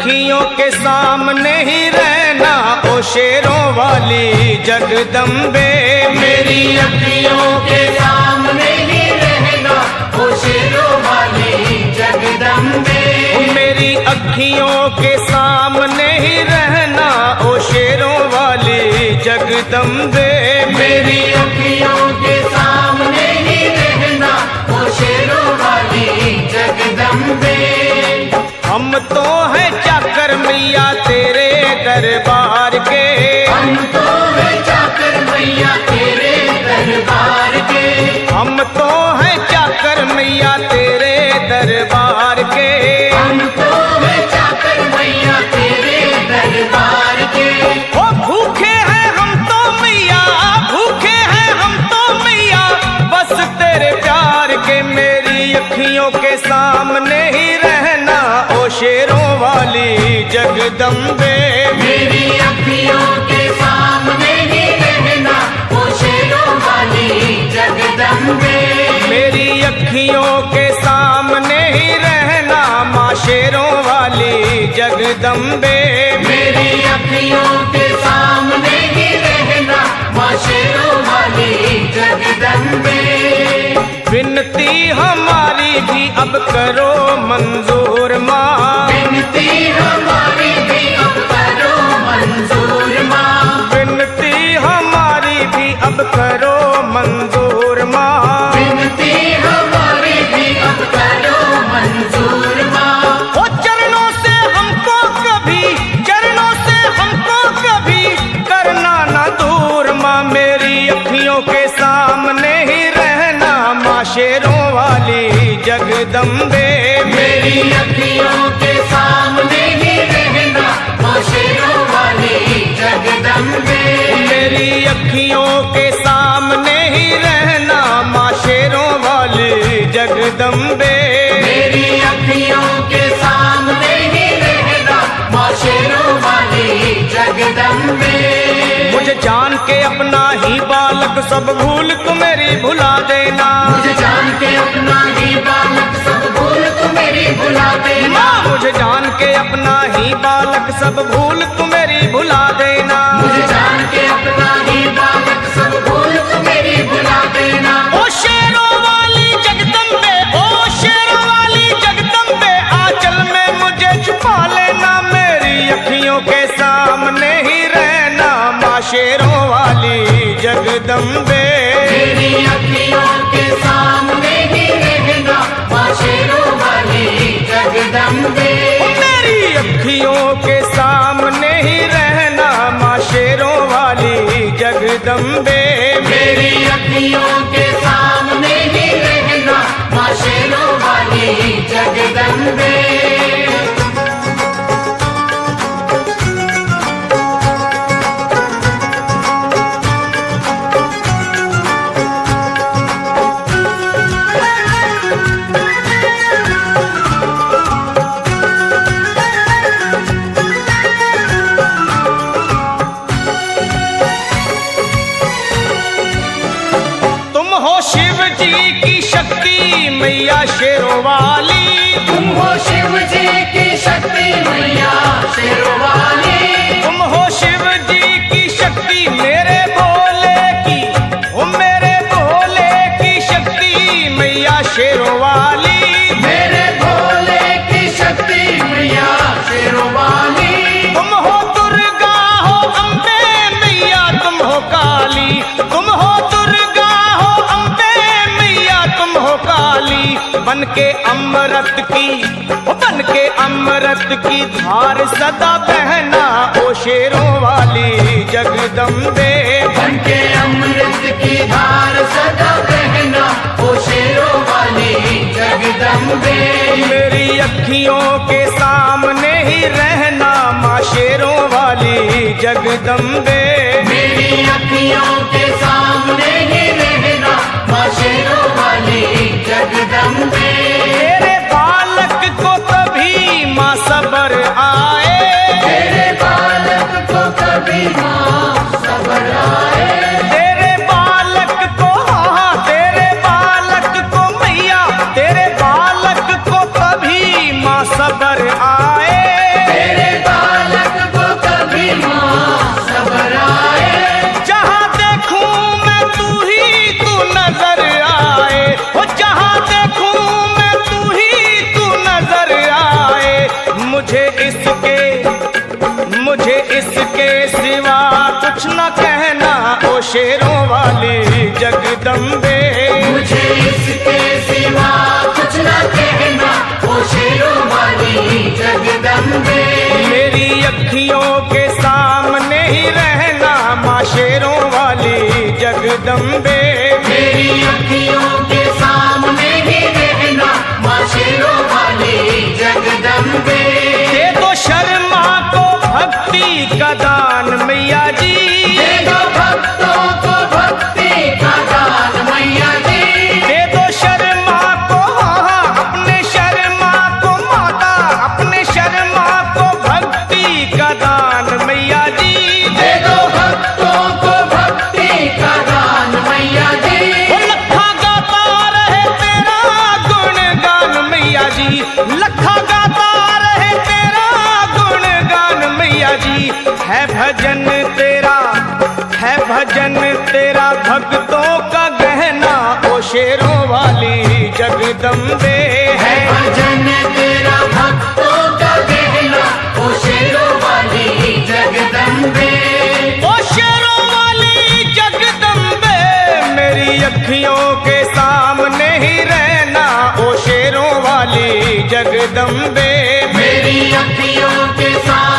अखियों के सामने ही रहना ओ शेरों वाली जगदम्बे। मेरी अखियों के सामने ही रहना ओ शेरों वाली जगदम्बे। मेरी अखियों के सामने ही रहना ओ शेरों वाली जगदम्बे। मेरी अखियों के सामने ही रहना ओ शेरों वाली जगदम्बे। हम तो हैं चाकर मैया तेरे दरबार के। हम तो हैं चाकर मैया तेरे दरबार के। हम तो हैं चाकर मैया तेरे दरबार के। हम तो हैं चाकर मैया तेरे दरबार के। ओ भूखे हैं हम तो मैया, भूखे हैं हम तो मैया बस तेरे प्यार के। मेरी अखियों के सामने ही रहना ओ शेरों वाली जगदम्बे। मेरी अखियों के सामने ही रहना ओ शेरों वाली जगदम्बे। मेरी अखियों के सामने ही रहना माँ शेरों वाली जगदम्बे। मेरी अखियों के सामने ही रहना माँ शेरों वाली जगदम्बे। विनती हमारी भी अब करो मंजूर माँ। विनती हमारी भी अब करो मंजूर माँ। विनती हमारी भी अब करो मंजूर माँ। विनती हमारी भी अब करो मंजूर माँ। ओ चरणों से हमको कभी, चरणों से हमको कभी करना ना दूर माँ। मेरी अखियों के सामने ही रहना माँ शेरों वाली जगदम्बे। मेरी अखियों के सामने ही रहना माँ शेरों वाली जगदम्बे। मेरी अखियों के सामने ही रहना माँ शेरों वाली जगदम्बे। मेरी अखियों के सामने ही रहना माँ शेरों वाली जगदम्बे। मुझे जान के अपना ही बालक सब भूल तू मेरी भुला देना। मुझे जान के अपना ही बालक सब भूल तू मेरी भुला देना। मुझे जान के अपना ही बालक सब भूल तू मेरी भुला देना। मुझे जान के अपना ही बालक सब भूल तू मेरी भुला देना। ओ शेरों वाली जगदम्बे, ओ शेरों वाली जगदम्बे आंचल में मुझे छुपा लेना। मेरी अखियों के सामने ही रहना माँ शेरों वाली जगदम्बे। मेरी अखियों के सामने ही रहना माँ शेरों वाली जगदम्बे। मेरी अखियों के सामने ही रहना माँ शेरों वाली जगदम्बे। मेरी अखियों के सामने ही रहना माँ शेरों वाली जगदम्बे। तुम हो शिव जी की शक्ति मैया शेरों वाली। तुम हो शिव जी की शक्ति मैया शेरों वाली। तुम हो शिव जी की शक्ति मेरे भोले की, ओ मेरे भोले की शक्ति मैया शेरों वाली। मेरे भोले की शक्ति मैया शेरों वाली। तुम हो दुर्गा हो अम्बे मैया तुम हो काली। तुम हो दुर्गा हो अम्बे मैया तुम हो काली। बन के अमृत की, ओ बन के अमृत की धार सदा बहना ओ शेरों वाली जगदम्बे। बन के अमृत की धार सदा बहना ओ शेरों वाली जगदम्बे। मेरी अखियों के सामने ही रहना माँ शेरों वाली जगदम्बे। मेरी अखियों के सामने ही रहना माँ शेरों वाली जगदम्बे। तेरे बालक को कभी माँ सबर आए। तेरे बालक को कभी माँ सबर आए। तेरे बालक को, हाँ तेरे बालक को मैया, तेरे बालक को कभी माँ सबर आए। तेरे जगदम्बे दे दो शर्मा को भक्ति का दान मैया जी, दे दो भक्तों को भक्ति का दान मैया जी, दे दो शर्मा को अपने शर्मा को माता, अपने शर्मा को भक्ति का दान मैया जी, दे दो भक्तों को भक्ति का दान मैया जी। वो लखा गाता रहे तेरा गुणगान मैया जी, लखा गाता रहे तेरा गुणगान मैया जी। है भजन तेरा भक्तों का गहना ओ शेरों वाली जगदम्बे है है। भजन तेरा भक्तों का गहना ओ शेरों वाली जगदम्बे, ओ शेरों वाली जगदम्बे मेरी अखियों के सामने ही रहना ओ शेरों वाली जगदम्बे। मेरी अखियों के साथ